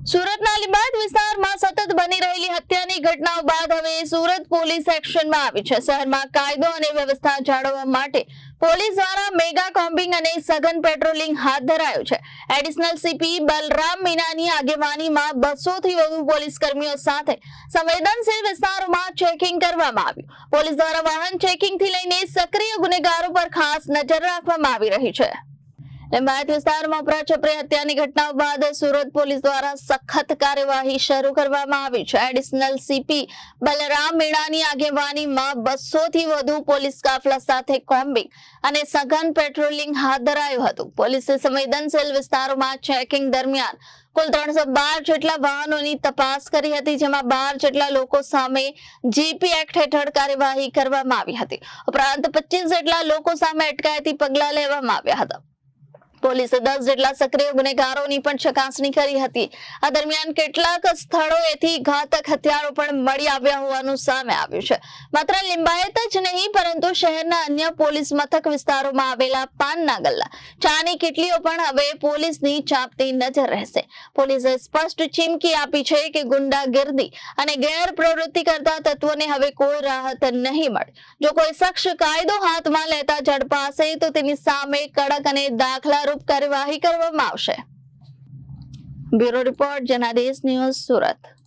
સુરતના લીંબાયત વિસ્તારમાં સતત બની રહેલી હત્યાની ઘટનાઓ બાદ હવે સુરત પોલીસ એક્શનમાં આવી છે। શહેરમાં કાયદો અને વ્યવસ્થા જાળવવા માટે પોલીસ દ્વારા મેગા કોમ્બિંગ અને સઘન પેટ્રોલિંગ હાથ ધરાયું છે। એડિશનલ સીપી બલરામ મીનાની આગેવાનીમાં 200 થી વધુ પોલીસ કર્મીઓ સાથે સંવેદનશીલ વિસ્તારોમાં ચેકિંગ કરવામાં આવ્યું। પોલીસ દ્વારા વાહન ચેકિંગથી લઈને સક્રિય ગુનેગારો પર ખાસ નજર રાખવામાં આવી રહી છે। લીંબાયત વિસ્તારમાં અફરાછફરી હત્યાની ઘટનાઓ બાદ સુરત પોલીસ દ્વારા સખત કાર્યવાહી શરૂ કરવામાં આવી છે। એડિશનલ સીપી બલરામ મીણાની આગેવાનીમાં 200 થી વધુ પોલીસ કાફલા સાથે કોમ્બિંગ અને સઘન પેટ્રોલિંગ હાથ ધરાયું હતું। પોલીસે સંવેદનશીલ વિસ્તારોમાં ચેકિંગ દરમિયાન કુલ 312 જેટલા વાહનોની તપાસ કરી હતી, જેમાં 12 જેટલા લોકો સામે જીપી એક્ટ હેઠળ કાર્યવાહી કરવામાં આવી હતી। ઉપરાંત 25 જેટલા લોકો સામે અટકાયતી પગલાં લેવામાં આવ્યા હતા। પોલીસે 10 જેટલા સક્રિય ગુનેગારોની પણ ચકાસણી કરી હતી। આ દરમિયાન કેટલાક સ્થળોએથી ઘાતક હથિયારો પણ મળી આવ્યા હોવાનું સામે આવ્યું છે। માત્ર લીંબાયત જ નહીં પરંતુ શહેરના અન્ય પોલીસ મથક વિસ્તારોમાં આવેલા પાનના ગલ્લા, ચાની કીટલીઓ પણ હવે પોલીસની ચાંપતી નજર રહેશે। પોલીસે સ્પષ્ટ ચીમકી આપી છે કે ગુંડાગીર્દી અને ગેરપ્રવૃત્તિ કરતા તત્વોને હવે કોઈ રાહત નહીં મળે। જો કોઈ શખ્સ કાયદો હાથમાં લેતા ઝડપાશે તો તેની સામે કડક અને દાખલા કાર્યવાહી કરવામાં આવશે। Bureau report Janadesh news Surat.